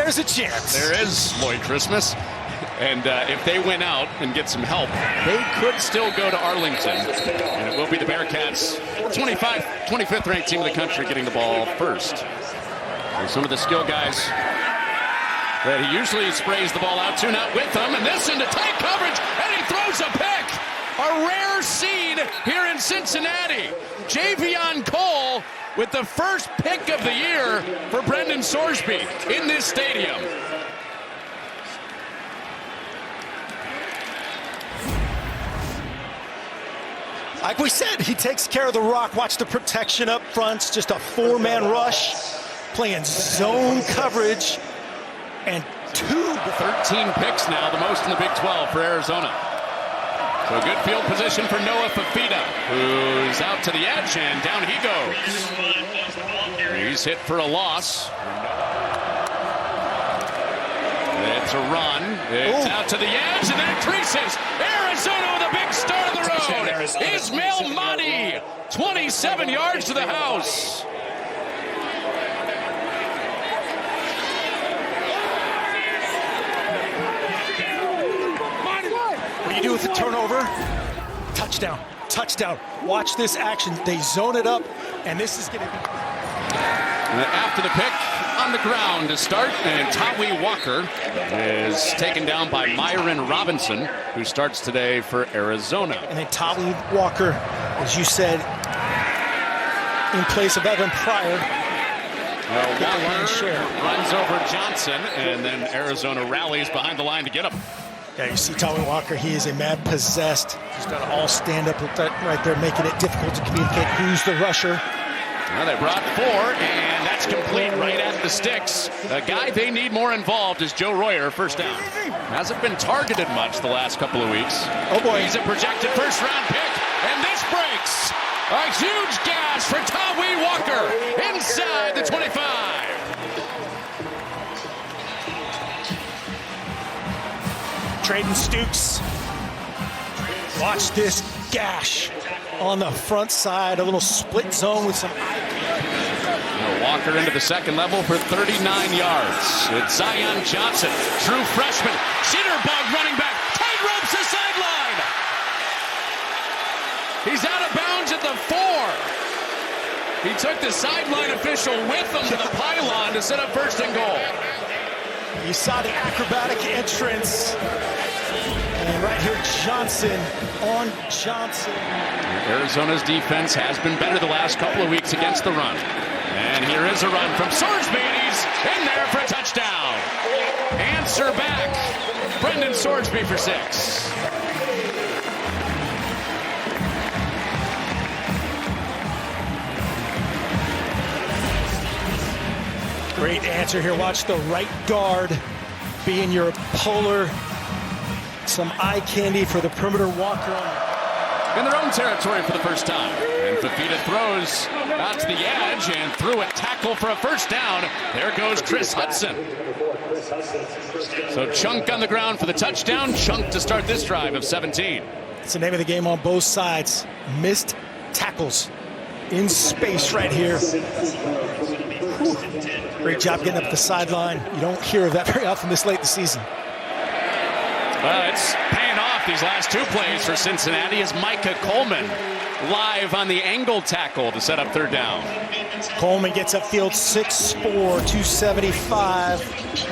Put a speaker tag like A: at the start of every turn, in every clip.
A: there's a chance.
B: There is, Lloyd Christmas. And if they win out and get some help, they could still go to Arlington. And it will be the Bearcats, 25th ranked team in the country, getting the ball first. And some of the skill guys that he usually sprays the ball out to, not with them. And this into tight coverage, and he throws a pick. A rare scene here in Cincinnati. Javion Cole with the first pick of the year for Brendan Sorsby in this stadium.
A: Like we said, he takes care of the rock. Watch the protection up front. It's just a four-man rush, playing zone coverage, and
B: 13 picks now, the most in the Big 12 for Arizona. So good field position for Noah Fafita, who's out to the edge, and down he goes. He's hit for a loss. It's a run. It's out to the edge, and then it creases. Arizona with a big start of the road. Ismail Mahdi, 27 yards to the house.
A: What do you do with the turnover? Touchdown. Touchdown. Watch this action. They zone it up, and this is going to be...
B: After the pick, on the ground to start, and Tawi Walker is taken down by Myron Robinson, who starts today for Arizona.
A: And then Tawi Walker, as you said, in place of Evan Pryor.
B: Walker runs over Johnson, and then Arizona rallies behind the line to get him.
A: Yeah, you see Tawi Walker, he is a mad possessed. He's got to all stand up right there, making it difficult to communicate who's the rusher.
B: Well, they brought 4, and that's complete right at the sticks. The guy they need more involved is Joe Royer, first down. Hasn't been targeted much the last couple of weeks.
A: Oh, boy.
B: He's a projected first-round pick, and this breaks. A huge gash for Tawi Walker inside the 25.
A: Trayden Stukes. Watch this gash on the front side, a little split zone with some...
B: Walker into the second level for 39 yards. It's Zion Johnson, true freshman. Jitterbug running back, tight ropes the sideline. He's out of bounds at the 4. He took the sideline official with him to the pylon to set up first and goal.
A: You saw the acrobatic entrance. And right here, Johnson on Johnson.
B: Arizona's defense has been better the last couple of weeks against the run. And here is a run from Sorsby, and he's in there for a touchdown. Answer back. Brendan Sorsby for 6.
A: Great answer here. Watch the right guard being your polar. Some eye candy for the perimeter walker.
B: In their own territory for the first time. And Fafita throws out to the edge and threw a tackle for a first down. There goes Chris Hudson. So Chunk on the ground for the touchdown. Chunk to start this drive of 17.
A: It's the name of the game on both sides. Missed tackles in space right here. Whew. Great job getting up the sideline. You don't hear of that very often this late in the season.
B: Well, it's paying off these last 2 plays for Cincinnati as Micah Coleman live on the angle tackle to set up third down.
A: Coleman gets upfield 6'4", 275.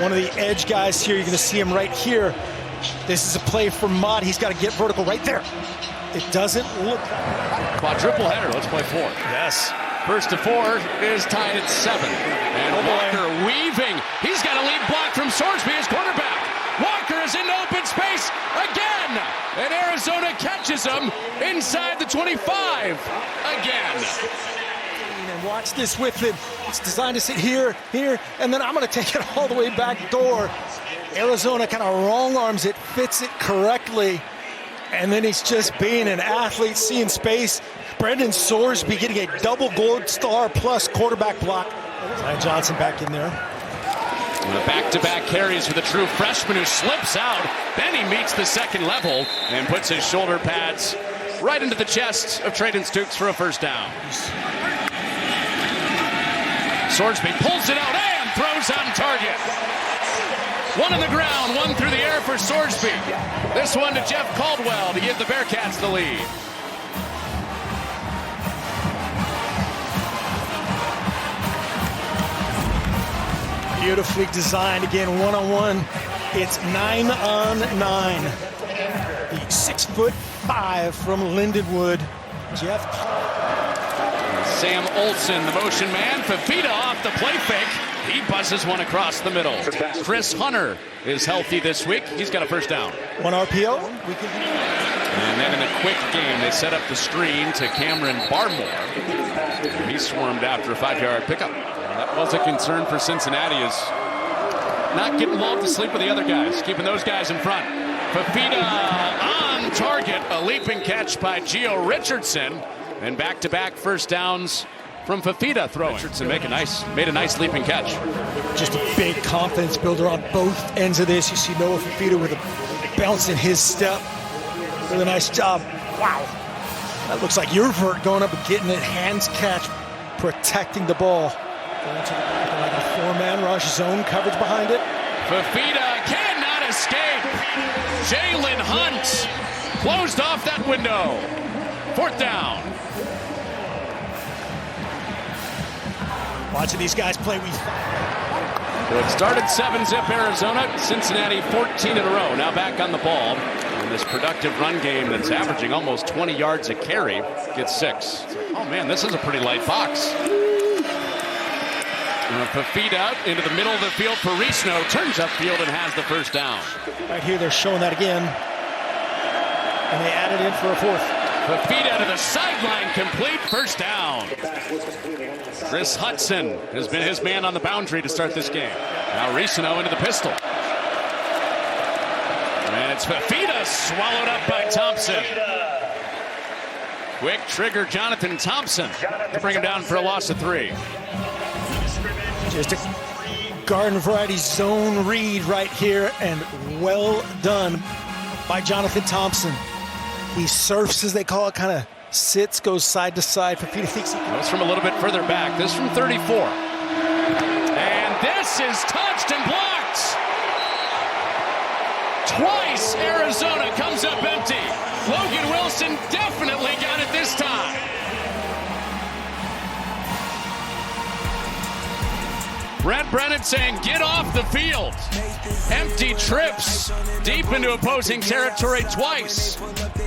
A: One of the edge guys here. You're going to see him right here. This is a play for Mott. He's got to get vertical right there. It doesn't look...
B: Quadruple header. Let's play 4.
A: Yes.
B: First to 4 is tied at 7. And Walker weaving. He's got a lead block from Sorsby as quarterback. Walker is in open space again, and Arizona catches him inside the 25 again.
A: And watch this with it. It's designed to sit here, and then I'm going to take it all the way back door. Arizona kind of wrong arms it, fits it correctly, and then he's just being an athlete, seeing space. Brendan Sorsby getting a double gold star plus quarterback block. Zion Johnson back in there.
B: Back-to-back carries for the true freshman who slips out. Then he meets the second level and puts his shoulder pads right into the chest of Trayden Stukes for a first down. Sorsby pulls it out and throws on target. One on the ground, one through the air for Sorsby. This one to Jeff Caldwell to give the Bearcats the lead.
A: Beautifully designed again, one-on-one. It's 9-on-9. The 6'5" from Lindenwood, Jeff.
B: Sam Olsen, the motion man. Fafita off the play fake. He buzzes one across the middle. Chris Hunter is healthy this week. He's got a first down.
A: One RPO.
B: And then in the quick game, they set up the screen to Cameron Barmore. He swarmed after a 5-yard pickup. That was a concern for Cincinnati, is not getting lulled to sleep with the other guys, keeping those guys in front. Fafita on target, a leaping catch by Gio Richardson, and back-to-back first downs from Fafita throwing. Richardson made a nice leaping catch.
A: Just a big confidence builder on both ends of this. You see Noah Fafita with a bounce in his step. Really nice job. Wow. That looks like Yervert going up and getting it. Hands catch, protecting the ball. Going to the back like a 4-man rush, zone coverage behind it.
B: Fafita cannot escape. Jalen Hunt closed off that window. Fourth down.
A: Watching these guys play.
B: So it started 7-zip Arizona, Cincinnati 14 in a row. Now back on the ball. And this productive run game that's averaging almost 20 yards a carry gets 6. Oh man, this is a pretty light box. Fafita into the middle of the field for Risno, turns upfield and has the first down.
A: Right here, they're showing that again. And they added in for a fourth.
B: Fafita to the sideline, complete, first down. Chris Hudson has been his man on the boundary to start this game. Now Risno into the pistol. And it's Fafita swallowed up by Thompson. Quick trigger, Jonathan Thompson to bring him down for a loss of 3.
A: Just a garden variety zone read right here, and well done by Jonathan Thompson. He surfs, as they call it, kind of sits, goes side to side. Fafita thinks he
B: goes from a little bit further back. This from 34. And this is touched and blocked. Twice Arizona comes up empty. Logan Wilson definitely got it this time. Brent Brennan saying, get off the field. Empty trips deep into opposing territory twice.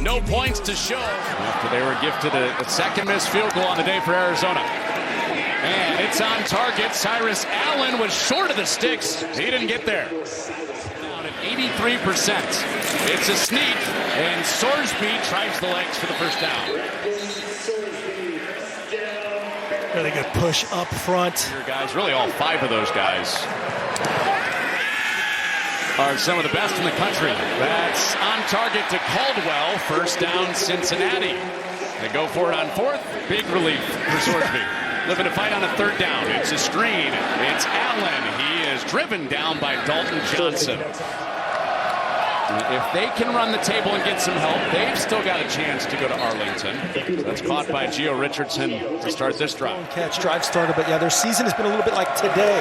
B: No points to show. After they were gifted a second missed field goal on the day for Arizona. And it's on target. Cyrus Allen was short of the sticks. He didn't get there. Down at 83%. It's a sneak, and Sorsby tries the legs for the first down.
A: Really good push up front.
B: Your guys, really all 5 of those guys are some of the best in the country. That's on target to Caldwell. First down, Cincinnati. They go for it on 4th. Big relief for Sorsby. Looking to fight on a 3rd down. It's a screen. It's Allen. He is driven down by Dalton Johnson. If they can run the table and get some help, they've still got a chance to go to Arlington. That's caught by Gio Richardson to start this drive.
A: Catch drive starter, but yeah, their season has been a little bit like today.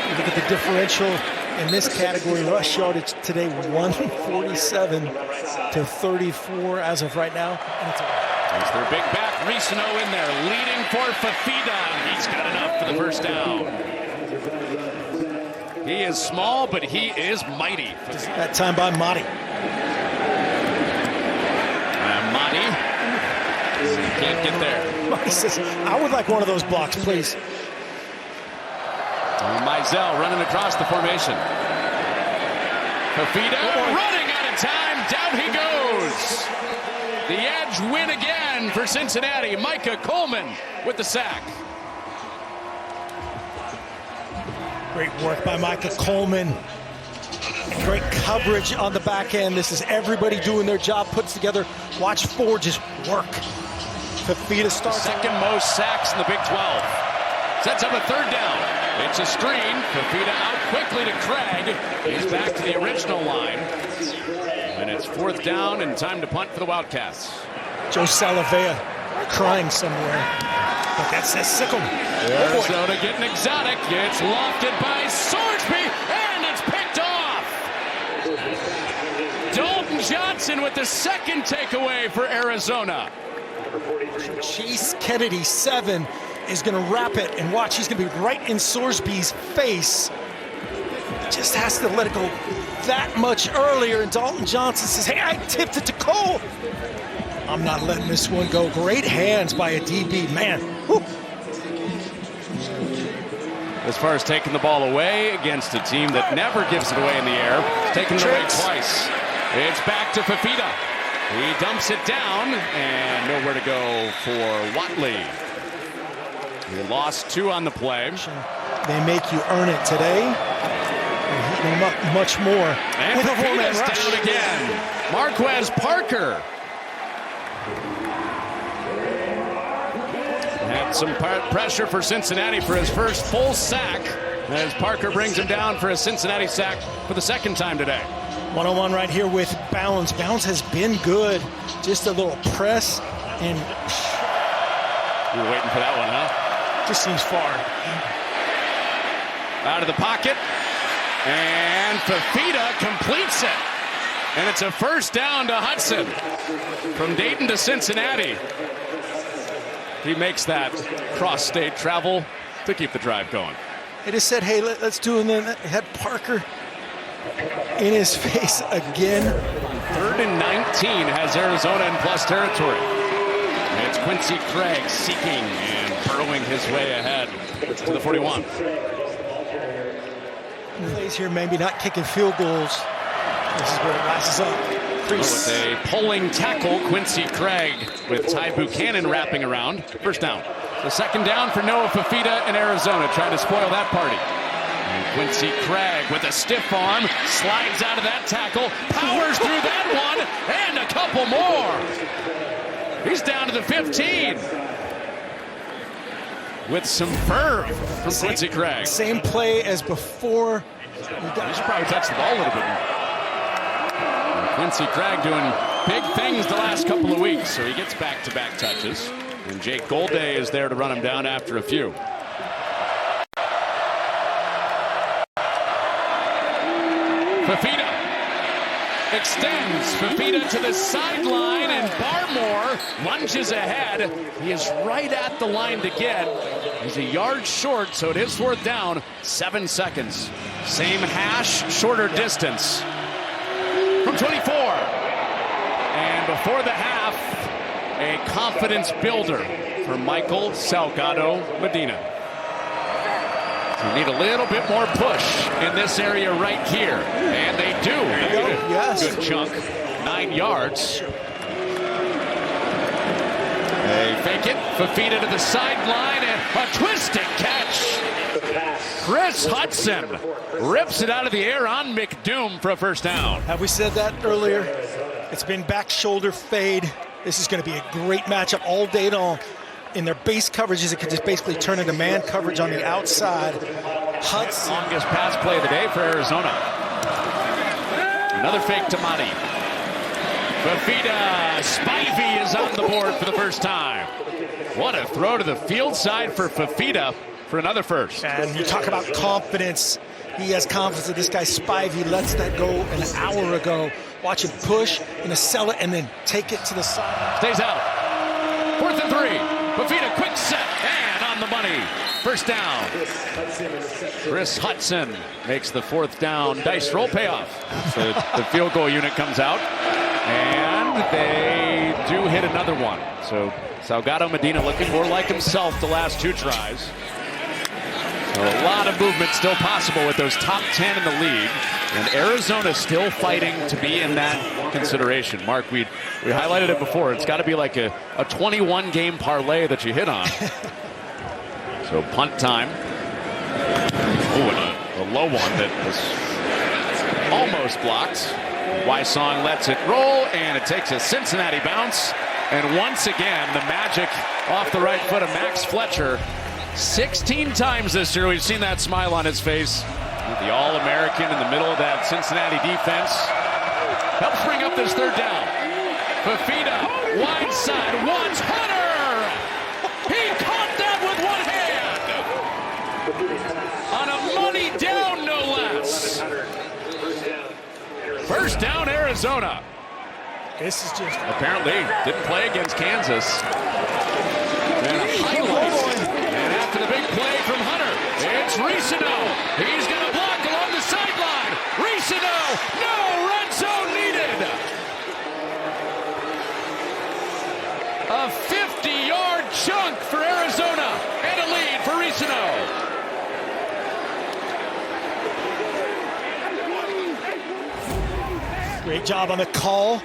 A: You look at the differential in this category. Rush yardage today, 147 to 34 as of right now.
B: There's their big back, Risno in there, leading for Fafita. He's got enough for the first down. He is small, but he is mighty.
A: That time by Motti.
B: Motti can't get there.
A: Motti says, I would like one of those blocks, please.
B: Mizell running across the formation. Fafita running out of time. Down he goes. The edge win again for Cincinnati. Micah Coleman with the sack.
A: Great work by Micah Coleman. And great coverage on the back end. This is everybody doing their job, puts together. Watch 4 just work. Fafita starts.
B: Second most sacks in the Big 12. Sets up a 3rd down. It's a screen. Fafita out quickly to Craig. He's back to the original line. And it's 4th down and time to punt for the Wildcats.
A: Joe Salavea crying somewhere. But that's Sickle.
B: Arizona getting exotic. It's lofted by Sorsby. Hudson with the second takeaway for Arizona.
A: Chase Kennedy, 7, is going to wrap it, and watch, he's going to be right in Sorsby's face. Just has to let it go that much earlier, and Dalton Johnson says, hey, I tipped it to Cole. I'm not letting this one go. Great hands by a DB, man. Whew.
B: As far as taking the ball away against a team that never gives it away in the air, taking it away twice. It's back to Fafita. He dumps it down, and nowhere to go for Watley. He lost 2 on the play.
A: They make you earn it today. They're heating him up much more.
B: And Fafita's down again. Marquez Parker. Had some pressure for Cincinnati for his first full sack, as Parker brings him down for a Cincinnati sack for the second time today.
A: One-on-one right here with Bounds. Bounds has been good. Just a little press, and
B: you were waiting for that one, huh?
A: Just seems far.
B: Out of the pocket, and Fafita completes it. And it's a first down to Hudson. From Dayton to Cincinnati. He makes that cross-state travel to keep the drive going.
A: They just said, hey, let's do it. And then they had Parker in his face again.
B: 3rd and 19 has Arizona in plus territory. And it's Quincy Craig seeking and burrowing his way ahead to the 41.
A: Plays here, maybe not kicking field goals. This is where it rises up.
B: With a pulling tackle, Quincy Craig with Ty Buchanan wrapping around. First down. The second down for Noah Fafita in Arizona, trying to spoil that party. And Quincy Craig with a stiff arm, slides out of that tackle, powers through that one, and a couple more. He's down to the 15. With some verve from Quincy Craig.
A: Same play as before.
B: He should probably touch the ball a little bit more. Quincy Craig doing big things the last couple of weeks, so he gets back-to-back touches. And Jake Golday is there to run him down after a few. Fafita extends. Fafita to the sideline, and Barmore lunges ahead. He is right at the line to get. He's a yard short, so it is 4th down. 7 seconds. Same hash, shorter distance. From 24. And before the half, a confidence builder for Michael Salgado Medina. So we need a little bit more push in this area right here. And they do.
A: Yes.
B: Good chunk. 9 yards. They fake it. Fafita to the sideline, and a twisting catch. Chris Hudson rips it out of the air on McDoom for a first down.
A: Have we said that earlier? It's been back shoulder fade. This is going to be a great matchup all day long. In their base coverages, it could just basically turn into man coverage on the outside. Hudson.
B: Longest pass play of the day for Arizona. Another fake to Monty. Fafita, Spivey is on the board for the first time. What a throw to the field side for Fafita for another first.
A: And you talk about confidence. He has confidence that this guy Spivey lets that go an hour ago. Watch him push and sell it and then take it to the side.
B: Stays out. 4th and 3. Fafita, quick set, and on the money. First down. Chris Hudson makes the 4th down dice roll payoff. So the field goal unit comes out, and they do hit another one. So Salgado Medina looking more like himself the last 2 tries. So a lot of movement still possible with those top 10 in the league. And Arizona still fighting to be in that consideration. Mark, we highlighted it before. It's got to be like a 21-game parlay that you hit on. So punt time. Oh, and a low one that was almost blocked. Wysong lets it roll, and it takes a Cincinnati bounce. And once again, the magic off the right foot of Max Fletcher. 16 times this year we've seen that smile on his face. The All-American in the middle of that Cincinnati defense. Helps bring up this 3rd down. Fafita, wide side, wants Hunter! He caught that with one hand! On a money down, no less. First down, Arizona.
A: This is just
B: apparently didn't play against Kansas. And a highlight. And after the big play from Hunter, it's Ricino. He's going to block along the sideline. Ricino, no red zone needed. A 50-yard chunk for Arizona and a lead for Ricino.
A: great job on the call.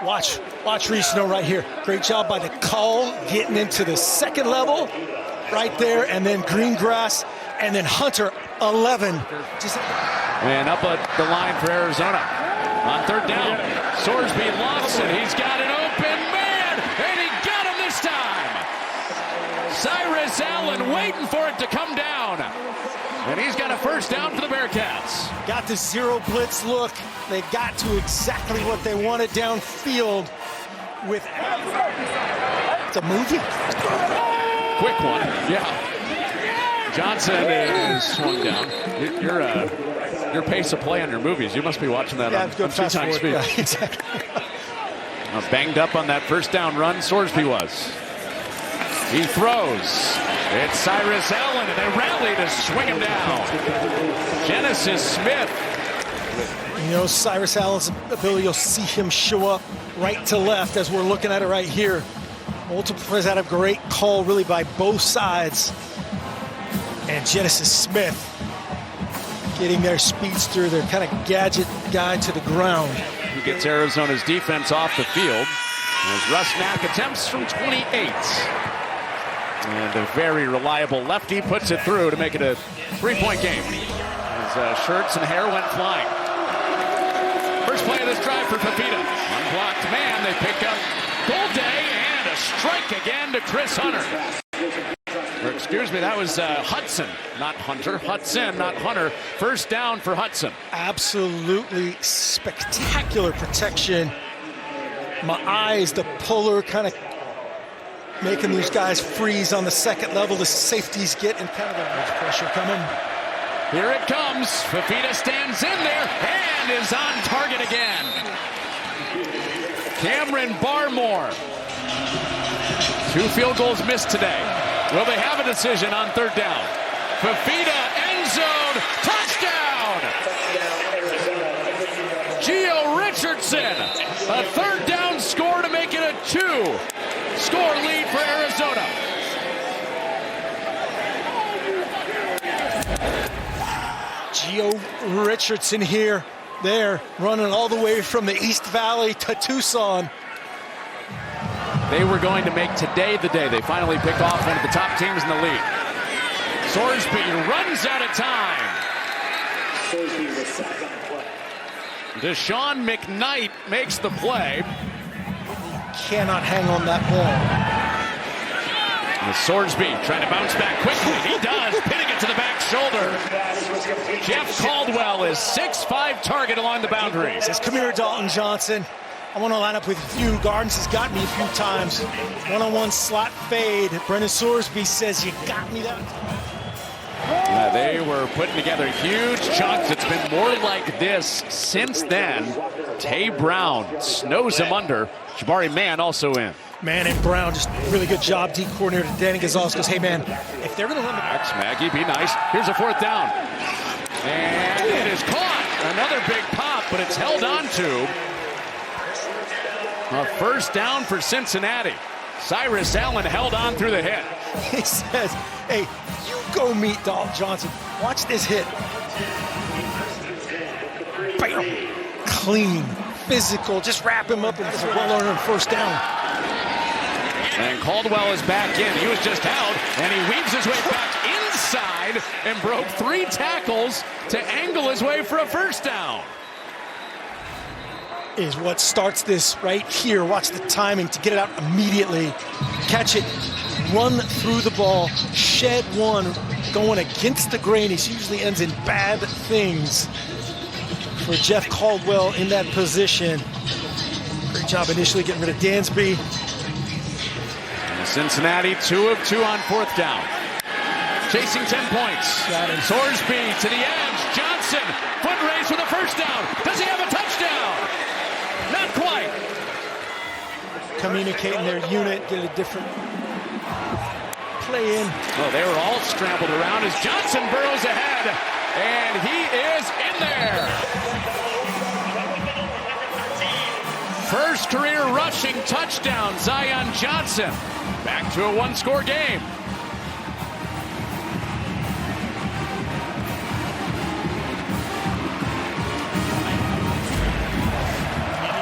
A: Watch Ricino right here. Great job by the call, getting into the second level right there, and then Greengrass, and then Hunter, 11.
B: And up at the line for Arizona. On third down, Sorsby locks it. He's got an open man, and he got him this time. Cyrus Allen waiting for it to come down. And he's got a first down for the Bearcats.
A: Got the zero blitz look. They got to exactly what they wanted downfield with... It's a movie.
B: Quick one, yeah. Johnson is swung down. Your pace of play on your movies, you must be watching that on 2 times speed.
A: Yeah, exactly.
B: Banged up on that first down run, Sorsby was. He throws. It's Cyrus Allen, and they rally to swing him down. Genesis Smith.
A: You know, Cyrus Allen's ability, you'll see him show up right to left as we're looking at it right here. Multiple plays out, a great call really by both sides. And Genesis Smith getting their speedster, their kind of gadget guy to the ground.
B: He gets Arizona's defense off the field as Rusnak attempts from 28. And a very reliable lefty puts it through to make it a 3-point game. His shirts and hair went flying. First play of this drive for Fafita. Unblocked man, they pick up Golday, and a strike again to Chris Hunter. Or excuse me, that was Hudson, not Hunter. Hudson, not Hunter. First down for Hudson.
A: Absolutely spectacular protection. My eyes, the puller kind of making these guys freeze on the second level. The safeties get in kind of a pressure coming.
B: Here it comes. Fafita stands in there and is on target again. Cameron Barmore. 2 field goals missed today. Will they have a decision on third down? Fafita, end zone, touchdown! Gio Richardson, a third down score to make it a 2-score lead for Arizona.
A: Gio Richardson here, there, running all the way from the East Valley to Tucson.
B: They were going to make today the day. They finally picked off one of the top teams in the league. Sorsby runs out of time. Deshaun McKnight makes the play.
A: Cannot hang on that ball.
B: And Sorsby trying to bounce back quickly. He does, pinning it to the back shoulder. Jeff Caldwell is 6'5" target along the boundary.
A: Says, come here, Dalton Johnson. I want to line up with you. Gardens has got me a few times. One-on-one slot fade. Brendan Sorsby says, you got me that time.
B: They were putting together huge chunks. It's been more like this since then. Tay Brown snows him under. Jabari Mann also in.
A: Mann and Brown, just really good job. D coordinator Danny Gonzalez goes, hey man, if they're going to limit...
B: Maggie, be nice. Here's a fourth down. And it is caught. Another big pop, but it's held on to. A first down for Cincinnati. Cyrus Allen held on through the hit.
A: He says, hey, you go meet Dalton Johnson. Watch this hit. Bam. Clean, physical, just wrap him up, and it's a well-earned first down.
B: And Caldwell is back in. He was just out, and he weaves his way back inside and broke 3 tackles to angle his way for a first down.
A: Is what starts this right here. Watch the timing to get it out immediately. Catch it, run through the ball, shed one, going against the grain. He usually ends in bad things for Jeff Caldwell in that position. Great job initially getting rid of Dansby.
B: Cincinnati 2 of 2 on fourth down. Chasing 10 points. Sorsby to the edge. Johnson, foot race with a first down. Does he have a touchdown? Not quite.
A: relocating their unit, get a different play in.
B: Oh, they were all scrambled around as Johnson burrows ahead, and he is in there. First career rushing touchdown, Zion Johnson. Back to a one-score game.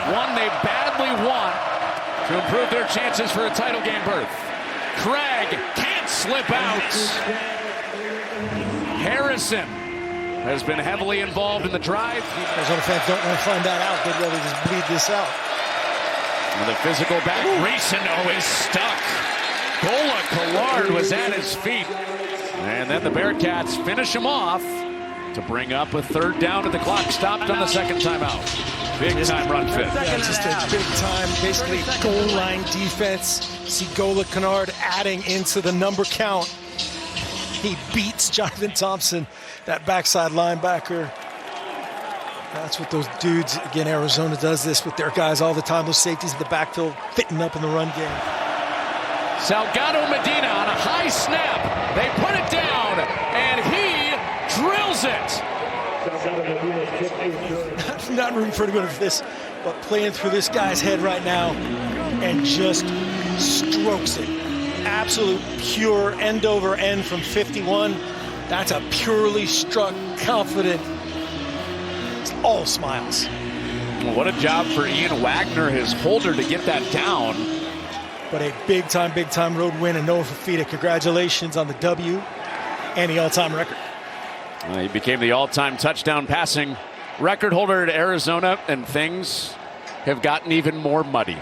B: One they badly want to improve their chances for a title game berth. Craig can't slip out. Harrison has been heavily involved in the drive.
A: Arizona fans don't want to find that out. They'd rather just bleed this out.
B: With a physical back, Ricino is stuck. Gola Collard was at his feet. And then the Bearcats finish him off to bring up a third down and the clock stopped on the second timeout. Big time run fit.
A: Yeah, just a big time, basically goal line defense. See Gola Kennard adding into the number count. He beats Jonathan Thompson, that backside linebacker. That's what those dudes, again, Arizona does this with their guys all the time. Those safeties in the backfield fitting up in the run game.
B: Salgado Medina on a high snap. They put it down, and he drills it.
A: Not rooting for anyone for this, but playing through this guy's head right now and just strokes it. Absolute pure end over end from 51. That's a purely struck, confident, it's all smiles.
B: Well, what a job for Ian Wagner, his holder, to get that down.
A: But a big time road win, and Noah Fafita, congratulations on the W and the all-time record.
B: He became the all-time touchdown passing record holder at Arizona, and things have gotten even more muddy.